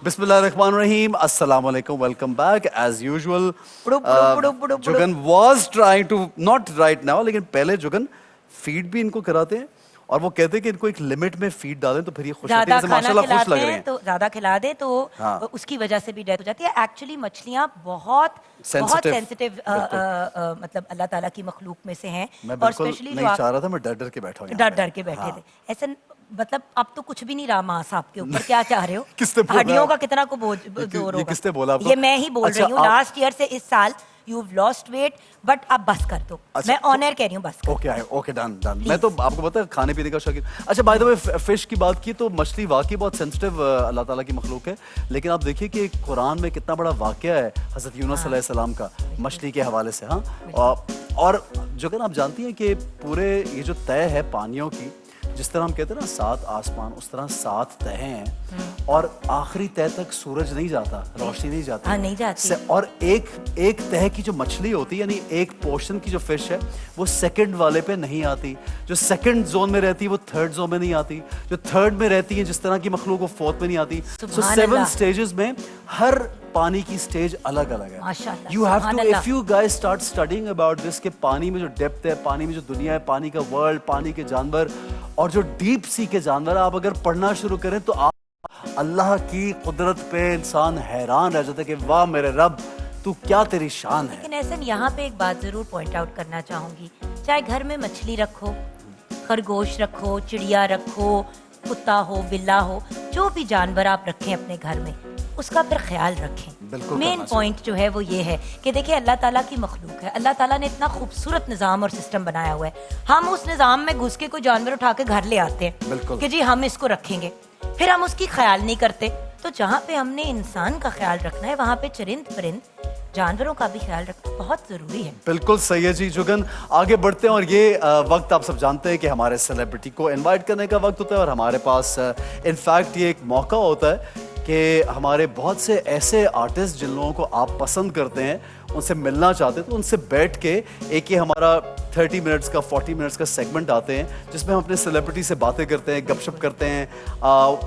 Bismillahirrahmanirrahim. Assalamu alaikum. Welcome back. As usual, Jugan was trying to not right now, लेकिन पहले Jugan feed भी इनको कराते हैं और वो कहते हैं कि इनको एक लिमिट में फीड डालें तो फिर ये खुश होते हैं, माशाल्लाह खुश लग रहे हैं। तो ज्यादा खिला दे तो उसकी वजह से भी डेथ हो जाती है। एक्चुअली मछलियाँ बहुत सेंसिटिव मतलब अल्लाह ताला की मखलूक में से हैं। और स्पेशली नहीं चाह रहा था, मैं डर डर के बैठा हूँ, डर के बैठे थे ऐसे। मतलब अब तो कुछ भी नहीं रहा मांस आपके ऊपर, क्या चाह रहे हो? किसने बोला? हड्डियों का कितना को जोर होगा? किसने बोला आपको? ये मैं ही बोल रही हूँ। लास्ट ईयर से इस साल you've lost weight, बट आप बस कर दो। मैं ऑनर कह रही हूँ, बस कर। Okay done. मैं तो आपको पता है खाने पीने का शौकीन। अच्छा, बाय द वे फिश की बात की तो मछली वाकई बहुत सेंसिटिव अल्लाह ताला की मखलूक है, लेकिन आप देखिए कि कुरान में कितना बड़ा वाकया है हज़रत यूनुस अलैहिस्सलाम का मछली के हवाले से। हाँ, और जो आप जानती हैं कि पूरे ये जो तय है पानियों की, जिस तरह हम कहते हैं ना 7 आसमान, उस तरह 7 तह हैं और आखिरी तह तक सूरज नहीं जाता, रोशनी नहीं जाती। हाँ, नहीं जाती। और एक तह की जो मछली होती है, यानी एक पोर्शन की जो फिश है, वो सेकंड वाले पे नहीं आती। जो सेकंड जोन में रहती है वो थर्ड जोन में नहीं आती। जो थर्ड में रहती है जिस तरह की मखलूक, वो फोर्थ में नहीं आती। सो 7 स्टेजेस में हर पानी की स्टेज अलग अलग है। You have to, if you guys start studying about this, कि पानी में जो डेप्थ है, पानी में जो दुनिया है, पानी का वर्ल्ड, पानी के जानवर और जो डीप सी के जानवर, आप अगर पढ़ना शुरू करें तो आप अल्लाह की कुदरत पे इंसान हैरान रह जाता है कि वाह मेरे रब, तू क्या तेरी शान है। लेकिन ऐसा यहाँ पे एक बात जरूर पॉइंट आउट करना चाहूंगी, चाहे घर में मछली रखो, खरगोश रखो, चिड़िया रखो, कुत्ता हो, बिल्ला हो, जो भी जानवर आप रखें अपने घर में, उसका फिर ख्याल रखें। मेन पॉइंट जो है वो ये है कि देखिए अल्लाह ताला की मखलूक है, अल्लाह ताला ने इतना खूबसूरत निज़ाम और सिस्टम बनाया हुआ है। हम उस निज़ाम में घुस के कोई जानवर उठा के घर ले आते हैं कि जी हम इसको रखेंगे, फिर हम उसकी ख्याल नहीं करते। तो जहाँ पे हमने इंसान का ख्याल रखना है, वहाँ पे चरिंद परिंद जानवरों का भी ख्याल रखना बहुत जरूरी है। बिल्कुल सही है जी जुगन। आगे बढ़ते हैं और ये वक्त आप सब जानते हैं कि हमारे सेलिब्रिटी को इनवाइट करने का वक्त होता है और हमारे पास इनफैक्ट ये एक मौका होता है कि हमारे बहुत से ऐसे आर्टिस्ट जिन लोगों को आप पसंद करते हैं, उनसे मिलना चाहते हैं, तो उनसे बैठ के एक ये हमारा 30 मिनट्स का 40 मिनट्स का सेगमेंट आते हैं जिसमें हम अपने सेलिब्रिटी से बातें करते हैं, गपशप करते हैं,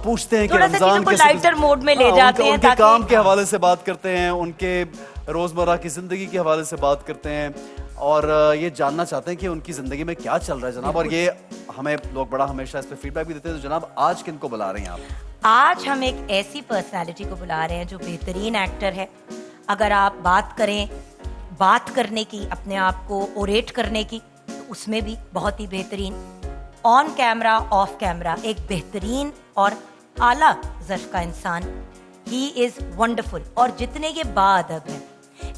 पूछते हैं कि रमजान के लाइटर मोड में ले जाते हैं, उनके काम के हवाले से बात करते हैं, उनके रोजमर्रा की जिंदगी के हवाले से बात करते हैं और ये जानना चाहते हैं कि उनकी जिंदगी में क्या चल रहा है जनाब। और ये हमें लोग बड़ा हमेशा इस पर फीडबैक भी देते हैं। तो जनाब आज किनको बुला रहे हैं आप? आज हम एक ऐसी पर्सनालिटी को बुला रहे हैं जो बेहतरीन एक्टर है। अगर आप बात करें बात करने की, अपने आप को ओरेट करने की, तो उसमें भी बहुत ही बेहतरीन। ऑन कैमरा ऑफ कैमरा एक बेहतरीन और आला ज़र्फ का इंसान। He is wonderful. और जितने ये बाअदब हैं,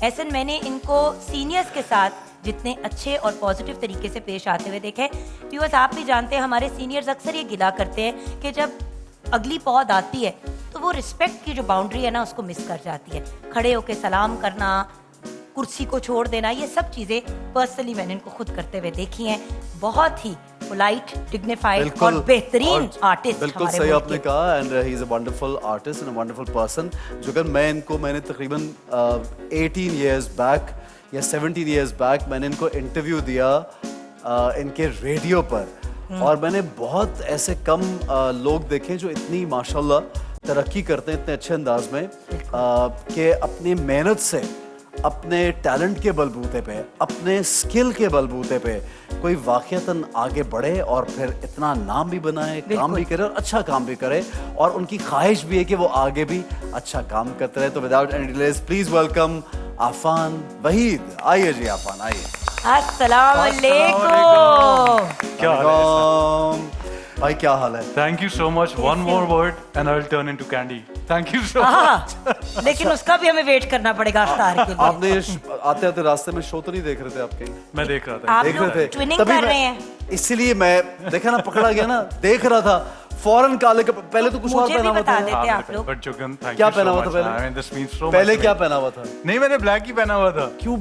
ऐसे मैंने इनको सीनियर्स के साथ जितने अच्छे और पॉजिटिव तरीके से पेश आते हुए देखे। व्यूअर्स, आप भी जानते हैं हमारे सीनियर्स अक्सर ये गिला करते हैं कि जब अगली पौध आती है तो वो रिस्पेक्ट की जो बाउंड्री है ना, उसको मिस कर जाती है। खड़े होके सलाम करना, कुर्सी को छोड़ देना, ये सब चीज़ें पर्सनली मैंने इनको खुद करते हुए देखी हैं। बहुत ही पोलाइट, डिग्निफाइड और बेहतरीन आर्टिस्ट। बिल्कुल सही आपने कहा। And he is a wonderful artist and a wonderful person. जो मैंने तकरीबन 18 इयर्स बैक या 17 इयर्स बैक मैंने इनको इंटरव्यू दिया इनके रेडियो पर, और मैंने बहुत ऐसे कम लोग देखे जो इतनी माशाल्लाह तरक्की करते हैं इतने अच्छे अंदाज में कि अपनी मेहनत से, अपने टैलेंट के बलबूते पे, अपने स्किल के बलबूते पे कोई वाक़ियतन आगे बढ़े और फिर इतना नाम भी बनाए, काम भी करे और अच्छा काम भी करे, और उनकी ख्वाहिश भी है कि वो आगे भी अच्छा काम करते रहे। तो without any delays please welcome Afan Waheed. आइए जी आफान, आइए। अस्सलाम वालेकुम। क्या हाल है भाई, क्या हाल है? Thank you so much. One more word and I'll turn into candy. Thank you so much. लेकिन उसका भी हमें वेट करना पड़ेगा अफ्तार के लिए। आपने आते आते रास्ते में शो तो नहीं देख रहे थे आप कहीं? मैं देख रहा था। आप लोग ट्विनिंग कर रहे हैं, इसीलिए मैं देखा ना, पकड़ा गया ना, देख रहा था फौरन काले के पहले तो कुछ और पहना हुआ था। देते आप लोग। But Jugan, thank क्या you पहना so हुआ था much. पहले? I mean, this means so much. पहले क्या पहना हुआ था? नहीं, मैंने ब्लैक ही पहना हुआ था। क्यों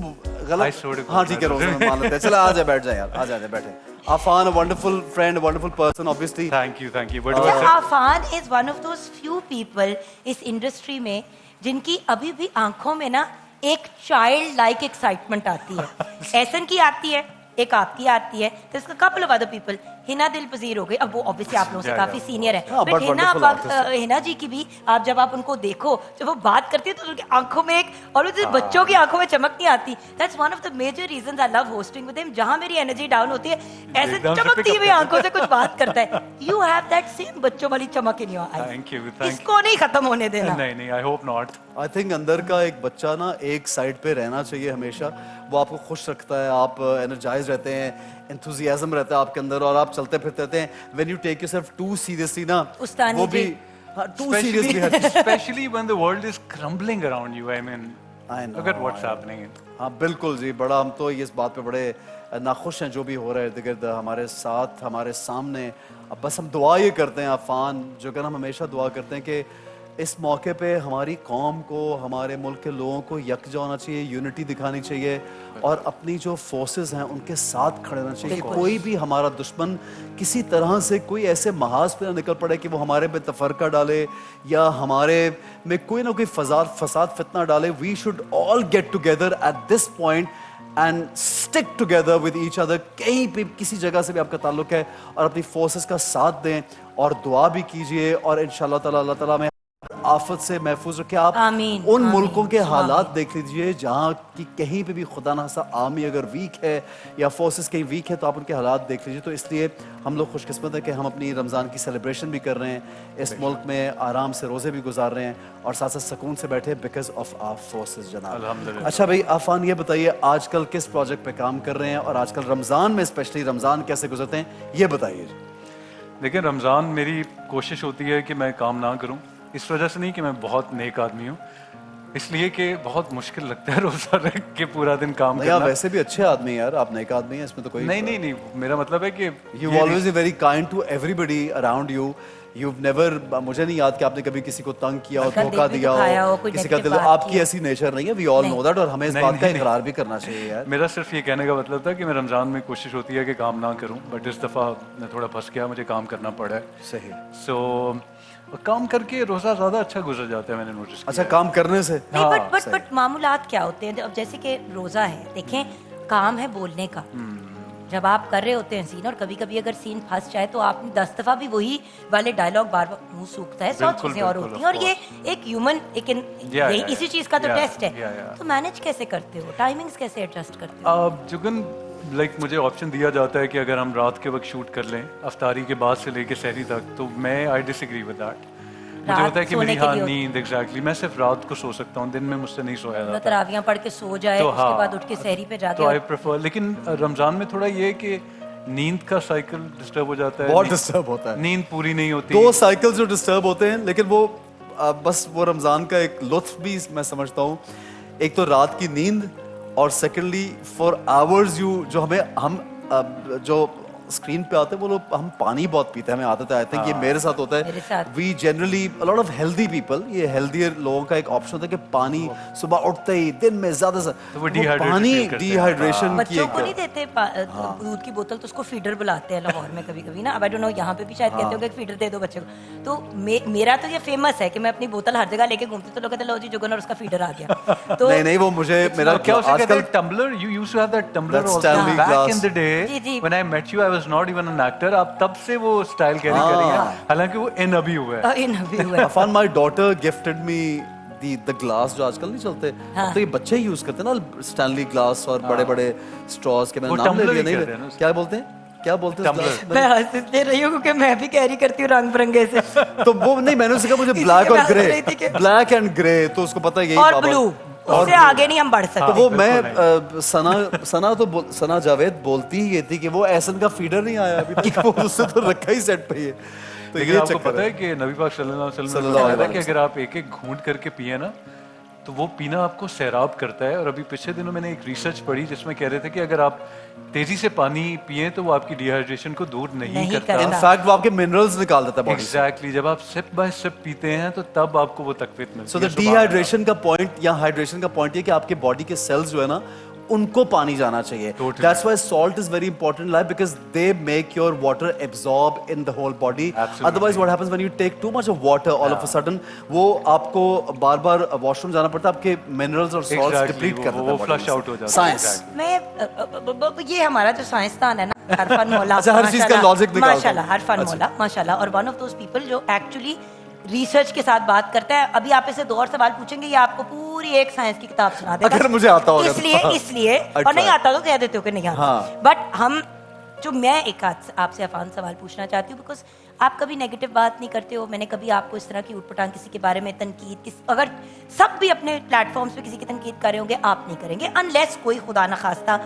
गलत? हाँ ठीक है, रोज़ मान लेते हैं। चलो आ जा, बैठ जा यार, आ जा बैठे। Afan, a wonderful friend, a wonderful person, obviously. Thank you. But Afan is one of those few people इस इंडस्ट्री में जिनकी अभी भी आंखों में ना एक चाइल्ड लाइक एक्साइटमेंट आती है। एहसन की आती है, एक आपकी आती है, तो इसका couple of other people, Hina दिल पजीर हो गई. अब वो ऑब्वियसली आप लोगों से काफी सीनियर है, हाँ, but but Hina wonderful Hina ji की भी आप जब आप उनको देखो, जब वो बात करती है तो उनकी आंखों में एक, और उनके बच्चों की आंखों में चमक नहीं आती. That's one of the major reasons I love hosting with him. जहां मेरी एनर्जी डाउन होती है, ऐसे एकदम से चमकती pick up हुई आंखों से कुछ बात करता है. यू हैव दैट सेम बच्चों वाली चमक in your eyes. Thank you, thank you. इसको नहीं खत्म होने देना. नहीं नहीं, I hope not. I think अंदर का एक बच्चा ना एक साइड पे रहना चाहिए हमेशा. वो आपको खुश रखता है, आप एनर्जाइज रहते हैं, एंथुजियाज्म रहता है आपके अंदर, और आप चलते फिरते रहते हैं. When you take yourself too seriously ना, उस्तानी वो भी जी. Too seriously. Especially when the world is crumbling around you. I mean, I know, look at what's happening. हाँ बिल्कुल जी, बड़ा हम तो इस बात पे बड़े नाखुश हैं जो भी हो रहा है इर्द गिर्द हमारे साथ, हमारे सामने. अब बस हम दुआ ये करते हैं अफान, जो कि हम हमेशा दुआ करते हैं कि इस मौके पे हमारी कौम को, हमारे मुल्क के लोगों को यकजा होना चाहिए, यूनिटी दिखानी चाहिए, और अपनी जो फोर्सेस हैं उनके साथ खड़े रहना चाहिए. कोई भी हमारा दुश्मन किसी तरह से कोई ऐसे महाज पे ना निकल पड़े कि वो हमारे पे तफरका डाले या हमारे में कोई ना कोई फसाद फितना डाले. We should all get together at this point and stick together with each other. कहीं पे किसी जगह से भी आपका ताल्लुक है, और अपनी फोर्सेस का साथ दें और दुआ भी कीजिए, और इंशाल्लाह ताला अल्लाह ताला में आफत से महफूज रखे. आप आमीन, उन आमीन, मुल्कों के आमीन. हालात देख लीजिए जहाँ की कहीं पे भी खुदा ना आर्मी अगर वीक है या फोर्सेस कहीं वीक है, तो आप उनके हालात देख लीजिए. तो इसलिए हम लोग खुशकिस्मत है कि हम अपनी रमज़ान की सेलिब्रेशन भी कर रहे हैं, इस मुल्क में आराम से रोज़े भी गुजार रहे हैं, और साथ साथ सुकून से बैठे बिकॉज ऑफ आवर फोर्सेस. जनाब अल्हम्दुलिल्लाह. अच्छा भाई आफान, ये बताइए आजकल किस प्रोजेक्ट पे काम कर रहे हैं, और आजकल रमज़ान में स्पेशली रमज़ान कैसे गुजरते हैं, ये बताइए. देखिए, रमज़ान मेरी कोशिश होती है कि मैं काम ना करूं. इस वजह से नहीं कि मैं बहुत नेक आदमी हूं, इसलिए कि बहुत मुश्किल लगता है रोज़ा रख के पूरा दिन काम नहीं, आप करना. वैसे भी अच्छे आदमी हैं यार, आप नेक आदमी हैं, इसमें तो कोई नहीं, मेरा मतलब है कि You always be very kind to everybody around you. You've never, मुझे नहीं याद कि आपने कभी किसी को तंग किया हो, का धोखा दिल भी दिया दुखाया हो, हो, कोई किसी का negative दिल. बात आपकी की हो. ऐसी नेचर नहीं है. We all know that, और हमें इस बात का इकरार भी करना चाहिए यार. मेरा सिर्फ ये कहने का मतलब था कि मैं रमज़ान में कोशिश होती है कि काम ना करूं, बट इस दफ़ा मैं थोड़ा फंस गया, मुझे काम करना पड़ा है. सही. सो काम करके रोज़ा ज़्यादा अच्छा गुजर जाता है, मैंने नोटिस किया. अच्छा, काम करने से. नहीं, हाँ, बट मामूलात क्या होते हैं. अब जैसे कि रोजा है, देखें काम है बोलने का. जब आप कर रहे होते हैं सीन, और कभी कभी अगर सीन फंस जाए तो आपने 10 दफा भी वही वाले डायलॉग बार बार मुंह सूखता है, 100 बिल्कुल, चीजें और बिल्कुल, होती हैं, और of ये एक ह्यूमन yeah, इसी चीज का तो yeah, टेस्ट है. yeah. तो मैनेज कैसे करते हो, टाइमिंग्स कैसे एडजस्ट करते हो? जुगन, लाइक मुझे ऑप्शन दिया जाता है कि अगर हम रात के वक्त शूट कर लें, अफ्तारी के बाद से लेके सहरी तक, तो मैं आई डिसएग्री विद दैट. मुझे रात होता है कि सोने मेरी के हाँ लिए नींद एग्जैक्टली, मैं सिर्फ रात को सो सकता हूँ, दिन में मुझसे नहीं सोया जाता. तरावियां पढ़ के सो जाए, तो उसके हाँ, बाद उठ के सहरी पे जाके. तो आई प्रेफर. लेकिन रमज़ान में थोड़ा ये है कि नींद का साइकिल डिस्टर्ब हो जाता है. बहुत डिस्टर्ब होता है. नींद पूरी नहीं होती. 2 साइकिल्स जो डिस्टर्ब होते हैं, लेकिन वो बस वो रमज़ान का एक लुत्फ भी मैं समझता हूँ. एक तो रात की नींद, और सेकेंडली फॉर आवर्स यू जो हम जो स्क्रीन पे आते हैं वो लोग, हम पानी बहुत पीते हैं, हमें आदत है. आई थिंक ये मेरे साथ होता मेरे है. साथ. We generally a lot of healthy people, ये हेल्दियर लोगों का एक ऑप्शन होता है कि पानी सुबह उठते ही दिन में ज्यादा से तो वो dehydrated पानी feel करते हैं. डिहाइड्रेशन की बच्चों को नहीं एक देते दूध की बोतल, तो उसको फीडर बुलाते हैं लाहौर में कभी कभी ना. अब आई डोंट नो यहाँ पे भी शायद कहते हो कि फीडर दे दो बच्चे को. तो मेरा तो ये फेमस है कि मैं अपनी बोतल हर जगह लेके घूमती, तो लोग कहते लो जी जुगन और उसका फीडर आ गया. तो नहीं, वो मुझे मेरा क्या उसे कहते आजकल हैं tumbler. You used to have that tumbler That also Stanley back glass. In the day जी, जी. When I met you. I was not even an actor. आप तब से वो स्टाइल कैरी कर रही हैं, हालांकि वो इन अभी हुआ है. इन अभी हुआ है. Afan, my daughter gifted me the glass जो आजकल नहीं चलते. अब तो ये बच्चे यूज करते हैं ना स्टैनली ग्लास और बड़े बड़े स्ट्रॉज के. मैंने वो नाम ले tumbler लिया. ही नहीं कहते हैं ना उसको. क्या बोलते हैं, क्या बोलते हैं उस Tumbler. glass? मैं हंस इसलिए रही हूँ क्योंकि मैं भी कैरी करती हूँ रंग बिरंगे से. तो वो नहीं, मैंने उससे कहा मुझे इसलिए ब्लैक मैं और हंस ग्रे, रही थी कि- ब्लैक एंड ग्रे, तो उसको पता है यही और बाबा- ब्लू, और उससे आगे नहीं हम बढ़ सकते. तो वो बिल्कुल मैं सना जावेद बोलती ही ये थी कि वो एहसन का फीडर नहीं आया अभी तक. वो उससे तो रखा ही सेट पे ही है. तो लेकिन ये आपको चक्कर पता है. है कि नबी पाक सल्लल्लाहु अलैहि वसल्लम ने सल्लल्लाहु बताया अलैहि कि अगर आप एक एक घूंट करके पिए ना, तो वो पीना आपको सैराब करता है. और अभी पिछले दिनों मैंने एक रिसर्च पढ़ी जिसमें कह रहे थे कि अगर आप तेजी से पानी पिए तो वो आपकी डिहाइड्रेशन को दूर नहीं नहीं करता. करता. इनफैक्ट वो आपके मिनरल्स निकाल देता है बॉडी से. एग्जैक्टली. जब आप सिप बाय सिप पीते हैं तो तब आपको वो तकवीत मिलती सो है. द डिहाइड्रेशन का पॉइंट या हाइड्रेशन का पॉइंट ये कि आपके बॉडी के सेल्स जो है ना, उनको पानी जाना चाहिए. Totally. That's why salt is very important in life because they make your water absorb in the whole body. Absolutely. Otherwise what happens when you take too much of water all of a sudden, वो आपको बार-बार washroom जाना पड़ता है, आपके minerals और salts Exactly, deplete कर देता है वो body flush में out हो से. जाता है. साइंस. Exactly. मैं ये हमारा जो साइंसदान है ना, हर फन मौला, अच्छा, हर चीज़ का logic निकालता है। माशाल्लाह, हर फन मौला माशाल्लाह, और वन ऑफ दोज पीपल जो एक्चुअली रिसर्च के साथ बात करता है. अभी आप इसे 2 और सवाल पूछेंगे, ये आपको पूरी एक साइंस की किताब सुना देगा. अगर मुझे आता होगा तो। इसलिए और नहीं आता तो कह देते हो कि नहीं आता. बट हम जो मैं एक आपसे अफान सवाल पूछना चाहती हूँ, बिकॉज आप कभी नेगेटिव बात नहीं करते हो. मैंने कभी आपको इस तरह की उटपटांग किसी के बारे में तनकीद, अगर सब भी अपने प्लेटफॉर्म्स पे किसी की तनकीद कर रहे होंगे, आप नहीं करेंगे अनलेस कोई खुदा न खास्ता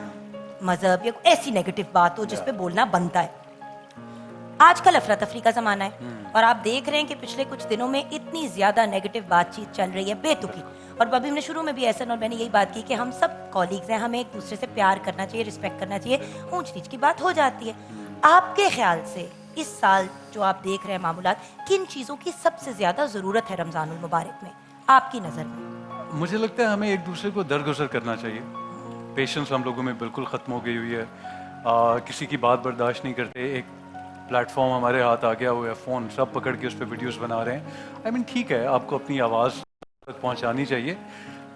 मजहब या ऐसी नेगेटिव बात हो जिस पे बोलना बनता है. आजकल अफरा तफरी का जमाना है और आप देख रहे हैं कि पिछले कुछ दिनों में इतनी ज्यादा नेगेटिव बातचीत चल रही है बेतुकी. और अभी हमने शुरू में भी ऐसा और मैंने यही बात की कि हम सब कॉलीग्स हैं, हमें एक दूसरे से प्यार करना चाहिए, रिस्पेक्ट करना चाहिए, ऊंच नीच की बात हो जाती है. आपके ख्याल से इस साल जो आप देख रहे हैं मामूलात, किन चीज़ों की सबसे ज़्यादा ज़रूरत है रमज़ानुल मुबारक में आपकी नज़र में? मुझे लगता है हमें एक दूसरे को दरगुजर करना चाहिए. पेशेंस हम लोगों में बिल्कुल ख़त्म हो गई हुई है. किसी की बात बर्दाश्त नहीं करते. एक प्लेटफॉर्म हमारे हाथ आ गया हुआ है, फ़ोन सब पकड़ के उस पर वीडियोस बना रहे हैं. आई मीन ठीक है, आपको अपनी आवाज़ तक पहुंचानी चाहिए,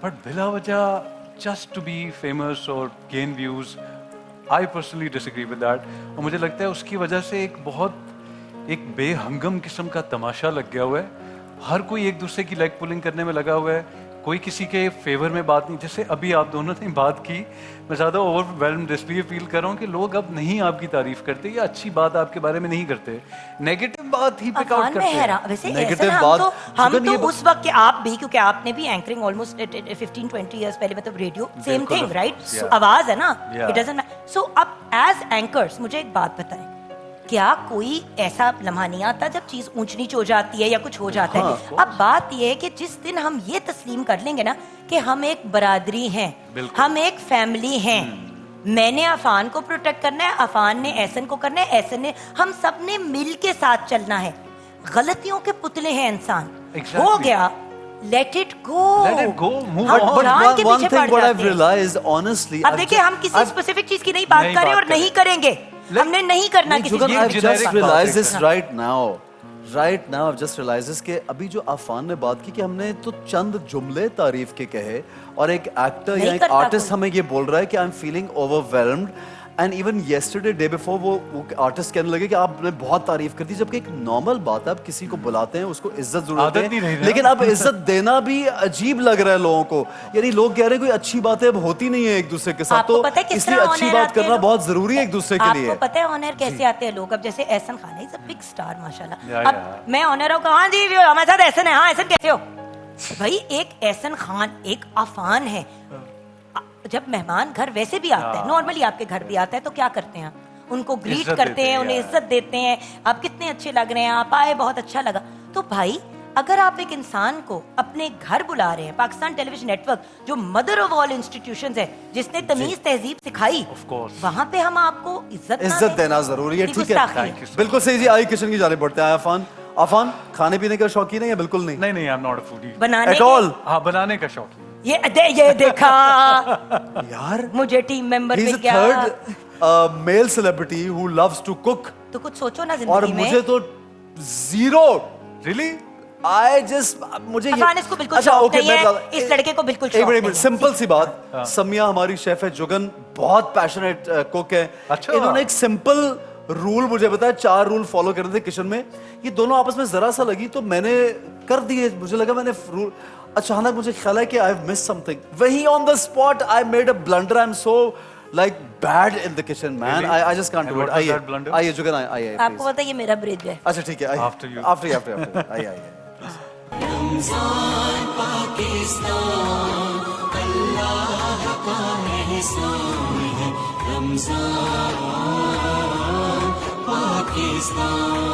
बट बिला वजह जस्ट टू बी फेमस और gain views, I personally disagree with that. और मुझे लगता है उसकी वजह से एक बेहंगम किस्म का तमाशा लग गया हुआ है. हर कोई एक दूसरे की लेग पुलिंग करने में लगा हुआ है, कोई किसी के फेवर में बात नहीं. जैसे अभी आप दोनों ने बात की, मैं ज़्यादा ओवरवेल्म्ड इसलिए फील कर रहा हूँ कि लोग अब नहीं आपकी तारीफ करते या अच्छी बात आपके बारे में नहीं करते, नेगेटिव बात ही पिक आउट करते हैं. वैसे नेगेटिव बात हम तो ये उस वक्त के आप भी, क्योंकि आपने भी एंकरिंग ऑलमोस्ट 15-20 इयर्स पहले, मतलब रेडियो सेम थिंग राइट, आवाज है ना, इट डजंट. सो अब एज एंकर्स मुझे एक बात बताएं, क्या कोई ऐसा लम्हा नहीं आता जब चीज ऊंच नीच हो जाती है या कुछ हो जाता है? अब बात यह है कि जिस दिन हम ये तस्लीम कर लेंगे ना कि हम एक बरादरी हैं, हम एक फैमिली हैं, मैंने अफान को प्रोटेक्ट करना है, अफान ने एहसन को करना है, एहसन ने, हम सब ने मिल के साथ चलना है. गलतियों के पुतले हैं इंसान, हो गया, let it go, move हम on. कुरान के one पीछे thing पड़ what I've जाते हैं. realized honestly, अब देखिए, हम किसी स्पेसिफिक चीज की नहीं बात कर रहे और नहीं करेंगे, हमने नहीं करना किसी Jugan, चीज I've की. just realized this right now I've just realized this कि अभी जो अफान ने बात की कि हमने तो चंद जुमले तारीफ के कहे और एक एक्टर या एक आर्टिस्ट हमें ये बोल रहा है कि I am feeling overwhelmed. And even yesterday day before वो आर्टिस्ट कहने लगे कि आपने बहुत तारीफ कर दी, जबकि एक नॉर्मल बात है, आप किसी को बुलाते हैं उसको इज्जत जरूर देते हैं, लेकिन अब इज्जत देना भी अजीब लग रहा है लोगों को. यानी लोग कह रहे हैं कोई अच्छी बातें अब होती नहीं है एक दूसरे के साथ, तो इसलिए अच्छी बात करना बहुत जरूरी है एक दूसरे के लिए. आपको पता है ऑनर कैसे आते हैं लोग? अब जैसे एहसन खान है, इज अ बिग स्टार माशाल्लाह. अब मैं ऑनर हूं, हाँ जी हमारे साथ एहसन है, हाँ एहसन कैसे हो भाई? एक एहसन खान, एक अफान है. जब मेहमान घर वैसे भी आता है, नॉर्मली आपके घर भी आता है, तो क्या करते हैं? उनको ग्रीट करते हैं, उन्हें इज्जत देते हैं, आप कितने अच्छे लग रहे हैं, आप आए, बहुत अच्छा लगा. तो भाई अगर आप एक इंसान को अपने घर बुला रहे हैं, पाकिस्तान टेलीविजन नेटवर्क जो मदर ऑफ ऑल इंस्टीट्यूशंस है, जिसने तमीज तहजीब सिखाई, वहां पे हम आपको इज्जत देना जरूरी है. ठीक है, बिल्कुल सही जी. आई किचन की जाने बढ़ते हैं. अफान खाने पीने का शौकीन है या बिल्कुल नहीं? नहीं, I am not a foodie. बनाने का शौकीन. ये देखा यार, मुझे टीम मेंबर मिल गया. Third male celebrity who loves to cook. तो कुछ सोचो ना और जिंदगी में. मुझे तो जीरो. रियली आई जस्ट मुझे अफान इसको बिल्कुल शौक नहीं है, इस लड़के को बिल्कुल शौक नहीं है. सिंपल सी बात, समिया हमारी शेफ है, जुगन बहुत पैशनेट कुक है. अच्छा. इन्होंने एक सिंपल रूल मुझे बताया, 4 रूल फॉलो करने थे किचन में. ये दोनों आपस में जरा सा लगी तो मैंने कर दिए. मुझे लगा मैंने रूल, अचानक मुझे ख्याल है कि आई हैव मिस समथिंग. वही on the spot I made a blunder. I am so like bad in the kitchen, man. Really? I just can't do it. आइए जुगन, आइए. आपको पता है ये मेरा ब्रिज है. अच्छा ठीक है. After you. आइए. रमज़ान पाकिस्तान अल्लाह का एहसान है. रमज़ान पाकिस्तान